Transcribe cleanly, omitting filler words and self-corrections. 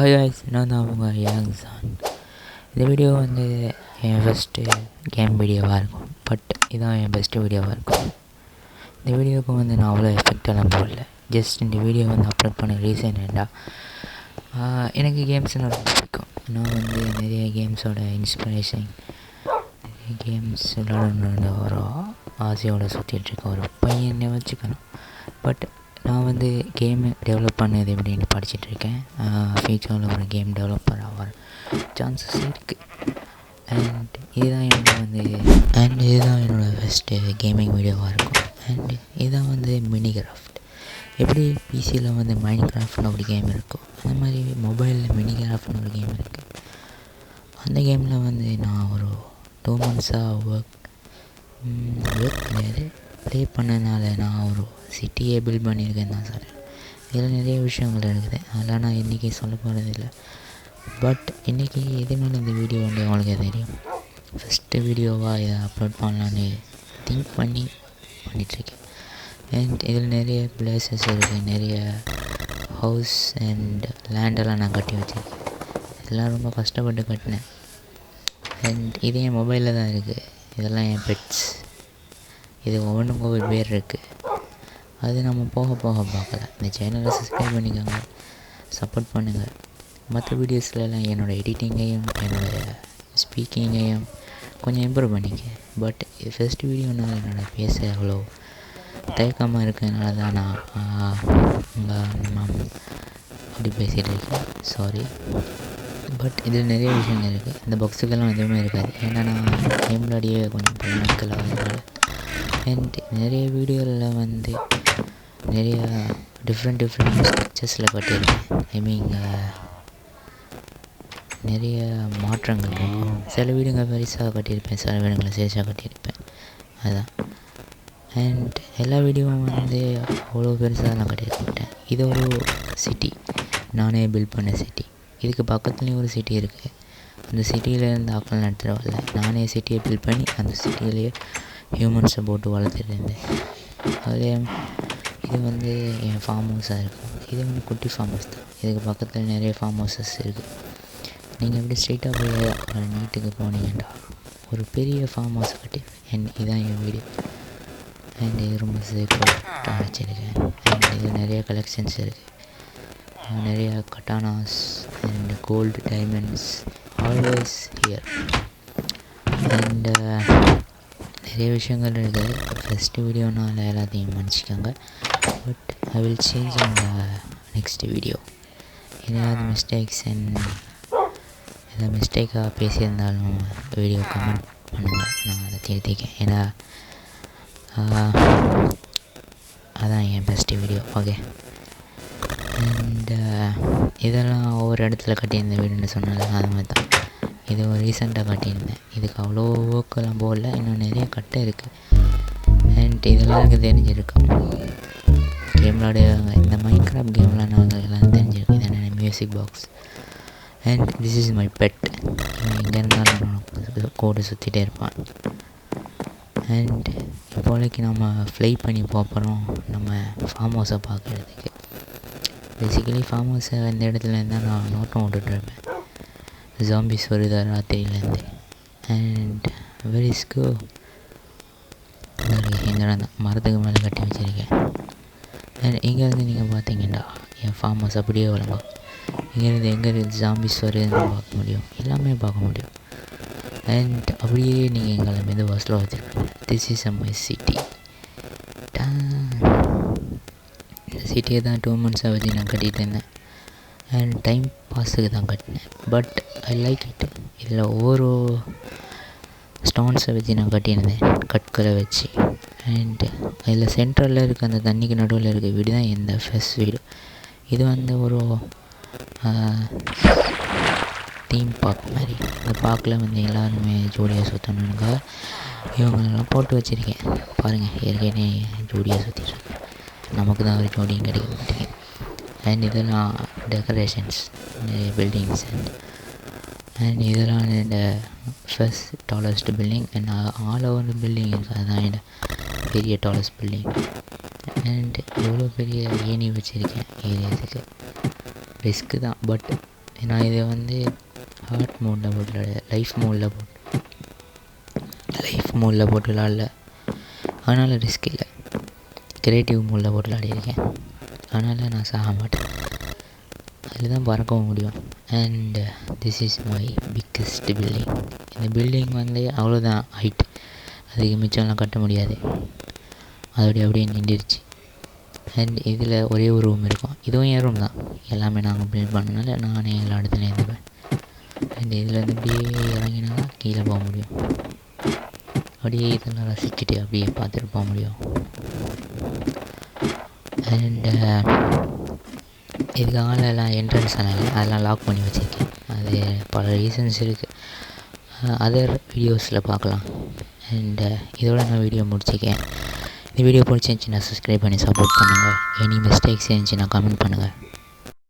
Hi guys, நான் தான் அவங்க யாங்சான். இந்த வீடியோ வந்து என் ஃபஸ்ட்டு கேம் வீடியோவாக இருக்கும். பட் இதான் என் பெஸ்ட்டு வீடியோவாக இருக்கும். இந்த வீடியோவுக்கு வந்து நான் அவ்வளோ எஃபெக்டெல்லாம் போடல. ஜஸ்ட் இந்த வீடியோ வந்து அப்லோட் பண்ண ரீசன் என்னடா, எனக்கு கேம்ஸ்னால் ரொம்ப பிடிக்கும். நான் வந்து நிறைய கேம்ஸோட இன்ஸ்பிரேஷன், நிறைய கேம்ஸ் விளாடணுன்ற ஒரு ஆசையோடு சுற்றிட்டுருக்க ஒரு பையனை வச்சுக்கணும். பட் நான் வந்து கேமு டெவலப் பண்ணது எப்படின்னு படிச்சுட்ருக்கேன். ஃபியூச்சரில் ஒரு கேம் டெவலப்பர் ஆகிற சான்சஸ் இருக்குது. அண்ட் இதுதான் என்னோடய ஃபஸ்ட்டு கேமிங் வீடியோவாக இருக்கும். அண்ட் இதுதான் வந்து மினி கிராஃப்ட். எப்படி பிசியில் வந்து மைண்ட் கிராஃப்ட்னு ஒரு கேம் இருக்கும், அந்த மாதிரி மொபைலில் மினி கிராஃப்ட்னு ஒரு கேம் இருக்குது. அந்த கேமில் வந்து நான் ஒரு 2 monthஸாக ஒர்க் கிடையாது, ப்ளே பண்ணனால நான் ஒரு சிட்டியை பில்ட் பண்ணியிருக்கேன்னு தான் சொல்கிறேன். இதில் நிறைய விஷயங்கள் இருக்குது, அதெல்லாம் நான் இன்றைக்கி சொல்ல போகிறதில்லை. பட் இன்றைக்கி இதே மேலே இந்த வீடியோ வந்து உங்களுக்கு தெரியும். ஃபஸ்ட்டு வீடியோவாக இதை அப்லோட் பண்ணலான்னு திங்க் பண்ணிகிட்ருக்கேன். அண்ட் இதில் நிறைய பிளேசஸ் இருக்குது, நிறைய ஹவுஸ் அண்ட் லேண்டெல்லாம் நான் கட்டி வச்சுருக்கேன். இதெல்லாம் ரொம்ப கஷ்டப்பட்டு கட்டினேன். அண்ட் இது என் மொபைலில் தான் இருக்குது. இதெல்லாம் என் பெட்ஸ். இது ஒவ்வொன்றுக்கும் ஒவ்வொரு பேர் இருக்குது. அது நம்ம போக பார்க்கலாம். இந்த சேனலை சப்ஸ்கிரைப் பண்ணிக்கோங்க, சப்போர்ட் பண்ணுங்கள். மற்ற வீடியோஸ்லாம் என்னோடய எடிட்டிங்கையும் என்னோடய ஸ்பீக்கிங்கையும் கொஞ்சம் இம்ப்ரூவ் பண்ணிக்க. பட் ஃபஸ்ட் வீடியோனால் என்னோடய பேச அவ்வளோ தயக்கமாக இருக்கிறதுனால தான் நான் அப்படி பேசிகிட்டு இருக்கேன். சாரி. பட் இதில் நிறைய விஷயங்கள் இருக்குது. இந்த பாக்ஸுக்கெல்லாம் எதுவுமே இருக்காது, ஏன்னா நான் கேம் விளையாடியே கொஞ்சம் பல நாட்கள் ஆகிறதுனால. அண்ட் நிறைய வீடியோவில் வந்து நிறைய டிஃப்ரெண்ட் ஸ்ட்ரக்சர்ஸில் கட்டியிருக்கேன். ஐ மீன் நிறைய மாற்றங்கள் இருக்கும். சில வீடுங்க பெருசாக கட்டியிருப்பேன், சில வீடுங்களை சேஷாக கட்டியிருப்பேன். அதுதான். அண்ட் எல்லா வீடியோவும் வந்து அவ்வளோ பெருசாக நான் கட்டியிருக்க மாட்டேன். இது ஒரு சிட்டி, நானே பில்ட் பண்ண சிட்டி. இதுக்கு பக்கத்துலேயும் ஒரு சிட்டி இருக்குது. அந்த சிட்டியில் இருந்து ஆக்கள் நடத்துகிற வரல, நானே சிட்டியை பில்ட் பண்ணி அந்த சிட்டியிலேயே ஹியூமன்ஸை போட்டு வளர்த்துட்டு இருந்தேன். அதுலேயே இது வந்து என் ஃபார்ம் ஹவுஸாக இருக்கும். இது வந்து குட்டி ஃபார்ம் ஹவுஸ் தான். இதுக்கு பக்கத்தில் நிறைய ஃபார்ம் ஹவுஸஸ் இருக்குது. நீங்கள் எப்படி ஸ்ட்ரெயிட்டாக போய் ஒரு நீட்டுக்கு போனீங்கன்றா ஒரு பெரிய ஃபார்ம் ஹவுஸ் கட்டியிருக்கேன். இதுதான் என் வீடியோ. அண்ட் இது ரொம்ப சேஃபாக வச்சுருக்கேன். அண்ட் இது நிறைய கலெக்ஷன்ஸ் இருக்குது, நிறைய கட்டானாஸ் and gold diamonds always here. And நிறைய விஷயங்கள் இருக்குது. ஃபஸ்ட்டு வீடியோனால் எல்லாத்தையும் மன்னிச்சிக்கோங்க. பட் ஐ வில் சேஞ்ச் இந்த நெக்ஸ்ட் வீடியோ. ஏதாவது மிஸ்டேக்ஸ் அண்ட் ஏதாவது மிஸ்டேக்காக பேசியிருந்தாலும் வீடியோ கமெண்ட் பண்ணுங்கள், நான் அதை திருத்திக்கேன். ஏன்னா அதான் என் பெஸ்ட்டு வீடியோ. ஓகே. அண்ட் இதெல்லாம் ஒவ்வொரு இடத்துல கட்டியிருந்த வீடுன்னு சொன்னால அது மாதிரி தான். இது ஒரு ரீசெண்டாக கட்டியிருந்தேன். இதுக்கு அவ்வளோ ஒர்க்கெல்லாம் போடல, இன்னும் நிறைய கட்டை இருக்குது. அண்ட் இதெல்லாம் எனக்கு தெரிஞ்சிருக்கும். கேம் விளாடுவாங்க, இந்த மைண்ட் கிராஃப்ட் கேம்லாம் நாங்கள் எல்லாம் தெரிஞ்சிருக்கோம். இது என்னென்ன music box. And this is my bed. எங்கே இருந்தாலும் கோடு சுற்றிட்டே இருப்பான். அண்ட் இப்போதைக்கு நம்ம ஃப்ளை பண்ணி போகிறோம் நம்ம ஃபார்ம் ஹவுஸை பார்க்குறதுக்கு. பேசிக்கலி ஃபார்ம் ஹவுஸை இந்த இடத்துல இருந்தால் நான் நோட்டம் விட்டுட்ருப்பேன். ஜாம்பிஸ் வருதா ராத்திரியிலேருந்து. அண்ட் வெரி ஸ்கோ எங்கடா தான் மரத்துக்கு மேலே கட்டி வச்சுருக்கேன். அண்ட் இங்கேருந்து நீங்கள் பார்த்தீங்கன்னா என் ஃபார்ம் ஹவுஸ் அப்படியே வழங்கும். இங்கேருந்து எங்கே ஜாம்பிஸ் வருதுன்னு பார்க்க முடியும், எல்லாமே பார்க்க முடியும். அண்ட் அப்படியே நீங்கள் எங்களை மீது பஸ்ஸில் வச்சுருப்பீங்க. This is my city. இந்த சிட்டியை தான் 2 monthஸாக வச்சு நான் கட்டிகிட்டு இருந்தேன். அண்ட் டைம் பாஸுக்கு தான் கட்டினேன். But I like it. இதில் ஒவ்வொரு ஸ்டோன்ஸை வச்சு நான் கட்டியிருந்தேன், கற்களை வச்சு. அண்ட் இதில் சென்ட்ரலில் இருக்க அந்த தண்ணிக்கு நடுவில் இருக்க வீடு தான் இந்த ஃபர்ஸ்ட் வீடு. இது வந்து ஒரு தீம் பார்க் மாதிரி. அந்த பார்க்கில் வந்து எல்லாருமே ஜோடியாக சுற்றணுங்க. இவங்களெல்லாம் போட்டு வச்சுருக்கேன் பாருங்கள். ஏற்கனவே ஜோடியாக சுற்றிட்டுருக்கேன், நமக்கு தான் ஒரு ஜோடியும் கிடைக்க மாட்டேங்குது. அண்ட் இதெல்லாம் டெக்கரேஷன்ஸ், நிறைய பில்டிங்ஸ். அண்ட் இதெல்லாம் இந்த first tallest building. And all over building இருக்குது, அதுதான் என்னோட பெரிய டாலஸ்ட் பில்டிங். அண்ட் எவ்வளோ பெரிய ஏணி வச்சுருக்கேன் ஏரியாஸுக்கு. ரிஸ்க்கு தான், பட் நான் இதை வந்து ஹார்ட் மோடில் போட்டு லைஃப் மோடில் போட்டு விளாடல, அதனால் ரிஸ்க் இல்லை. கிரியேட்டிவ் மோடில் போட்டு விளாடிருக்கேன், அதனால் நான் சாக மாட்டேன். அதில் தான் பறக்கவும் முடியும். And this is my biggest building. இந்த பில்டிங் வந்து அவ்வளோதான் ஹைட், அதுக்கு மிச்சம்லாம் கட்ட முடியாது. அதோடய அப்படியே நின்றுடுச்சு. அண்ட் இதில் ஒரே ஒரு ரூம் இருக்கும், இதுவும் என் ரூம் தான். எல்லாமே நாங்கள் பில்ட் பண்ணனால நானே எல்லா இடத்துலையும் இருந்துப்பேன். அண்ட் இதில் வந்து அப்படியே இறங்கினா தான் கீழே போக முடியும். அப்படியே இதெல்லாம் ரசிச்சுட்டு அப்படியே பார்த்துட்டு போக முடியும். அண்ட் இதுக்காக எல்லாம் என்ட்ரன்ஸ் எல்லாம் இல்லை, அதெல்லாம் லாக் பண்ணி வச்சுருக்கேன். அது பல ரீசன்ஸ் இருக்குது, அதர் வீடியோஸில் பார்க்கலாம். அண்ட் இதோட நான் வீடியோ முடிச்சிருக்கேன். இந்த வீடியோ பிடிச்சிருந்துச்சின்னா சப்ஸ்கிரைப் பண்ணி சப்போர்ட் பண்ணுங்கள். எனி மிஸ்டேக்ஸ் இருந்துச்சுன்னா கமெண்ட் பண்ணுங்கள்.